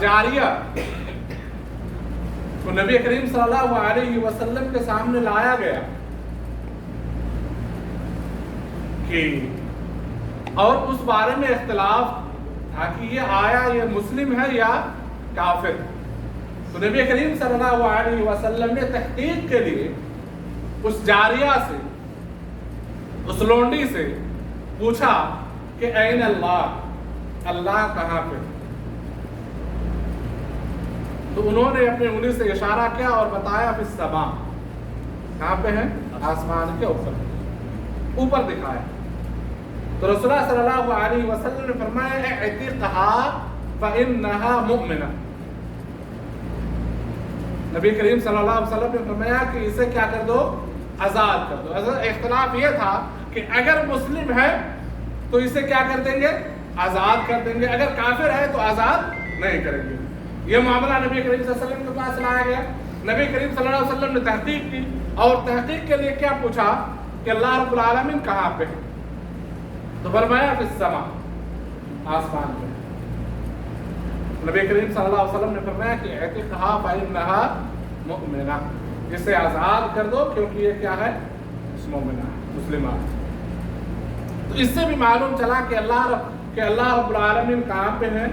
جاریہ کو نبی کریم صلی اللہ علیہ وسلم کے سامنے لایا گیا کہ اور اس بارے میں اختلاف تھا کہ یہ آیا یہ مسلم ہے یا کافر. تو نبی کریم صلی اللہ علیہ وسلم نے تحقیق کے لیے اس جاریہ سے اس لونڈی سے پوچھا کہ این اللہ, اللہ کہاں پہ؟ تو انہوں نے اپنے انگلی سے اشارہ کیا اور بتایا فی السماء, کہاں پہ ہے؟ آسمان کے اوپر دکھایا. تو رسول اللہ صلی اللہ علیہ وسلم نے فرمایا اعتقها فإنها مؤمنہ. نبی کریم صلی اللہ علیہ وسلم نے فرمایا کہ اسے کیا کر دو؟ آزاد کر دو. اختلاف یہ تھا کہ اگر مسلم ہے تو اسے کیا کر دیں گے؟ آزاد کر دیں گے, اگر کافر ہے تو آزاد نہیں کریں گے. یہ معاملہ نبی کریم صلی اللہ علیہ وسلم کے پاس لایا گیا. نبی کریم صلی اللہ علیہ وسلم نے تحقیق کی اور تحقیق کے لیے کیا پوچھا کہ اللہ رب العالمین کہاں پہ ہے؟ تو فرمایا فی السماء, آسمان پہ. نبی کریم صلی اللہ علیہ وسلم نے فرمایا کہ اعتقها فإنها مؤمنہ, اسے آزاد کر دو کیونکہ یہ کیا ہے؟ مومنہ, مسلمہ. تو اس سے بھی معلوم چلا کہ اللہ رب العالمین کہاں پہ ہے؟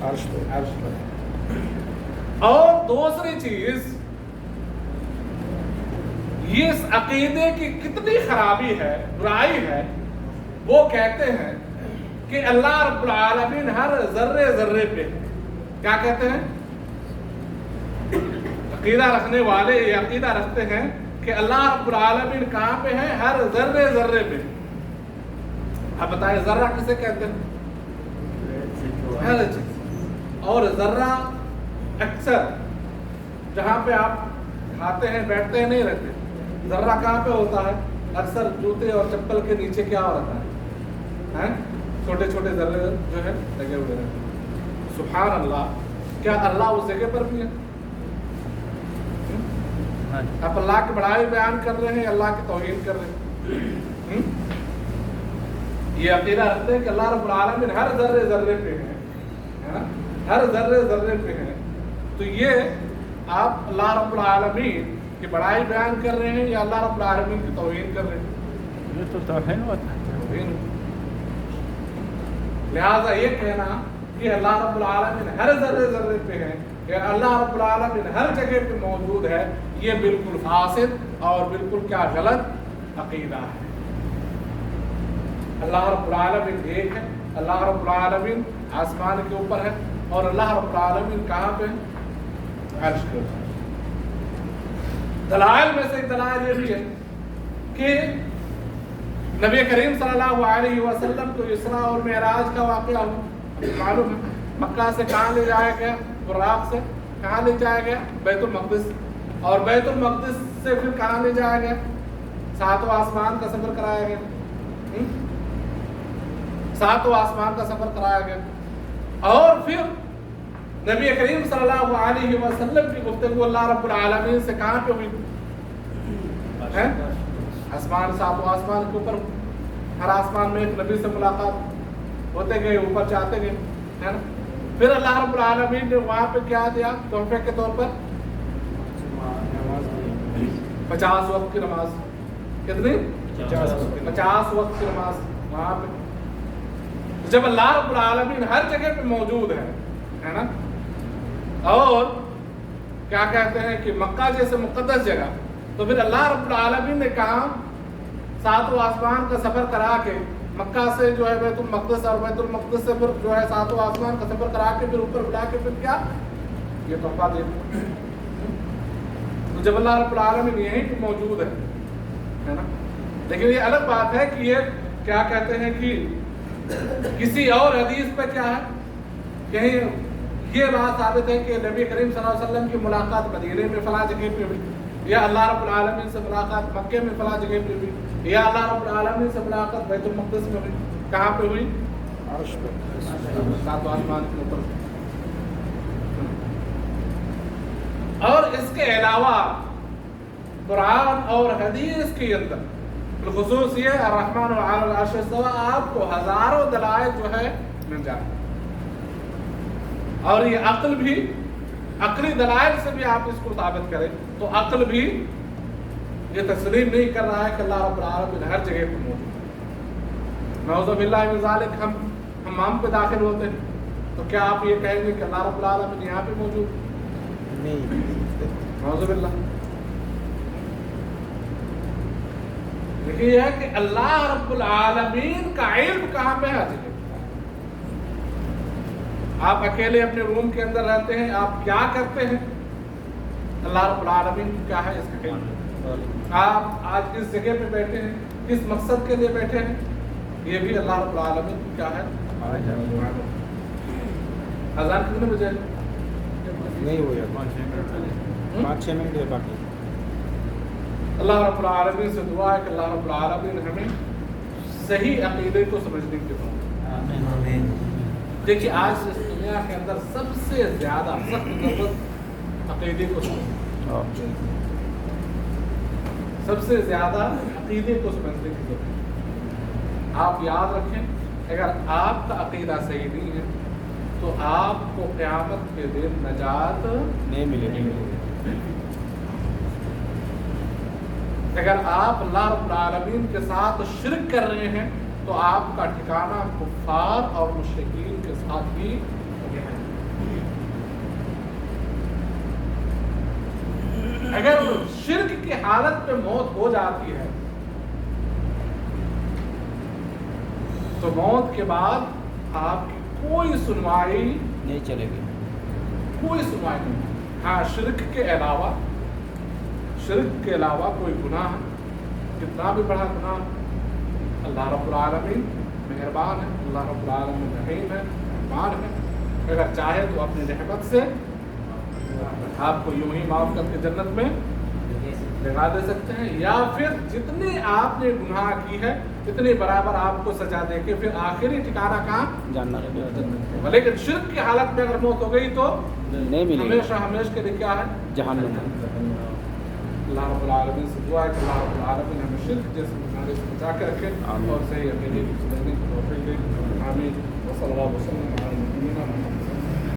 عرش پہ. اور دوسری چیز, یہ اس عقیدے کی کتنی خرابی ہے, برائی ہے. وہ کہتے ہیں کہ اللہ رب العالمین ہر ذرے ذرے پہ, کیا کہتے ہیں؟ عقیدہ رکھنے والے یہ عقیدہ رکھتے ہیں کہ اللہ رب العالمین کہاں پہ ہے؟ ہر ذرے ذرے پہ. اب بتائیں ذرہ کسے کہتے ہیں؟ ہر چیز. اور ذرہ اکثر جہاں پہ آپ کھاتے ہیں بیٹھتے ہیں نہیں رہتے, ذرہ کہاں پہ ہوتا ہے؟ اکثر جوتے اور چپل کے نیچے کیا ہو رہتا ہے؟ چھوٹے چھوٹے ذرے جو ہے لگے ہوئے رہتے ہیں. سبحان اللہ, کیا اللہ اس جگہ پر بھی ہے؟ آپ اللہ کی بڑائی بیان کر رہے ہیں, اللہ کی توہین کر رہے ہیں. یہ عقیدہ رکھتے ہیں کہ اللہ رب العالمین ہر ذرے ذرے پہ ہے, ہر ذرے ذرے پہ ہے. تو یہ آپ اللہ رب العالمین کی بڑائی بیان کر رہے ہیں یا اللہ رب العالمین کی توہین کر رہے ہیں؟ یہ تو توہین ہوتا ہے. لہذا یہ کہنا کہ اللہ رب العالمین ہر ذرے ذرے پہ ہے یا اللہ رب العالمین ہر جگہ پہ موجود ہے, یہ بالکل فاسد اور بالکل کیا غلط عقیدہ ہے. اللہ رب العالمین ایک ہے, اللہ رب العالمین آسمان کے اوپر ہے, اور اللہ رب العالمین کہاں پہ؟ عرش کے اوپر. دلائل میں سے ایک دلائل یہ بھی ہے کہ نبی کریم صلی اللہ علیہ وسلم کو اسراء اور معراج کا واقعہ معلوم ہے. مکہ سے کہاں لے جایا گیا؟ براق سے. کہاں لے جایا گیا؟ بیت المقدس. اور بیت المقدس سے پھر کہاں لے جایا گیا؟ 7 آسمان کا سفر کرایا گیا. 7 آسمان کا سفر کرایا گیا. اور پھر نبی کریم صلی اللہ علیہ وسلم کی گفتگو اللہ رب العالمین سے کہاں پہ ہوئی؟ آسمان 7 آسمان کے اوپر. ہر آسمان میں ایک نبی سے ملاقات ہوتے گئے, اوپر جاتے گئے, ہے نا. پھر اللہ رب العالمین نے وہاں پہ کیا دیا تحفے کے طور پر؟ 50 وقت کی نماز. کتنی؟ 50 وقت کی نماز وہاں پہ. جب اللہ رب العالمین ہر جگہ پہ موجود ہے نا, اور کیا کہتے ہیں کہ مکہ جیسے مقدس جگہ, تو پھر اللہ رب العالمین نے کہا 7 آسمان کا سفر کرا کے مکہ سے جو ہے بیت المقدس, اور بیت المقدس سے پھر جو ہے 7 آسمان کا سفر کرا کے پھر اوپر بلا کے پھر کیا یہ تحفہ دے. تو جب اللہ رب العالمین یہیں پہ موجود ہے نا. لیکن یہ الگ بات ہے کہ یہ کیا کہتے ہیں کہ کسی اور حدیث پہ کیا ہے, کہیں یہ بات ثابت ہے کہ نبی کریم صلی اللہ علیہ وسلم کی ملاقات مدینے میں فلاں جگہ پہ ہوئی, یا اللہ رب العالمین سے ملاقات مکے میں فلاں جگہ پہ ہوئی, یا اللہ رب العالمین سے ملاقات بیت المقدس میں ہوئی. کہاں پہ ہوئی؟ عرش پہ, 7 آسمان کے اوپر. اور اس کے علاوہ قرآن اور حدیث کے اندر بالخصوص یہ الرحمن علی العرش استوى آپ کو ہزاروں دلائل جو ہے مل جائے. اور یہ عقل بھی عقلی دلائل سے بھی آپ اس کو ثابت کریں تو عقل بھی یہ تسلیم نہیں کر رہا ہے کہ اللہ رب العالمین ہر جگہ پر موجود ہے. نعوذ باللہ من ذالک ہم حمام پہ داخل ہوتے ہیں تو کیا آپ یہ کہیں گے کہ اللہ رب العالمین یہاں پہ موجود ہے؟ نہیں. نعوذ باللہ. لیکن یہ ہے کہ اللہ رب العالمین کا علم کہاں پہ ہے؟ آپ اکیلے اپنے روم کے اندر رہتے ہیں, آپ کیا کرتے ہیں اللہ رب العالمین کیا ہے اس کا علم. آپ آج کس جگہ پہ بیٹھے ہیں, کس مقصد کے لیے بیٹھے ہیں, یہ بھی اللہ رب العالمین کیا ہے. اذان کتنے بجے نہیں ہوئے 5-6 منٹ ہے باقی. اللہ رب العالمین سے دعا ہے کہ اللہ رب العالمین ہمیں صحیح عقیدے کو سمجھنے کی ضرورت. دیکھیے آج اس دنیا کے اندر سب سے زیادہ سخت ضرورت عقیدے کو سمجھنے, سب سے زیادہ عقیدے کو سمجھنے کی ضرورت. آپ یاد رکھیں اگر آپ کا عقیدہ صحیح نہیں ہے تو آپ کو قیامت کے دن نجات نہیں ملے گی. اگر آپ اللہ رب العالمین کے ساتھ شرک کر رہے ہیں تو آپ کا ٹھکانہ کفار اور مشرکین کے ساتھ ہی ہے. اگر شرک کی حالت میں موت ہو جاتی ہے تو موت کے بعد آپ کی کوئی سنوائی نہیں چلے گی, کوئی سنوائی نہیں. ہاں شرک کے علاوہ کوئی گناہ کتنا بھی بڑا گناہ اللہ رب العالمین مہربان ہے, اللہ رب العالمین رحیم ہے, مہربان ہے. اگر چاہے تو اپنی رحمت سے آپ کو یوں ہی معاف کر کے جنت میں لگا دے سکتے ہیں, یا پھر جتنی آپ نے گناہ کی ہے اتنی برابر آپ کو سزا دے کے پھر آخری ٹھکانہ کہاں جاننا ہے. لیکن شرک کی حالت میں اگر موت ہو گئی تو نہیں ملے گی, ہمیشہ ہمیشہ کے لیے کیا ہے جہنم. اللہ رب العالمین سے دعا ہے کہ اللہ رب العالمین ہمیں شرک جیسے بیماری سے بچا کے رکھے اور صحیح عقیدے کی سمجھنے کی توفیق دے. آمین. وصلی اللہ وسلم علی نبینا محمد.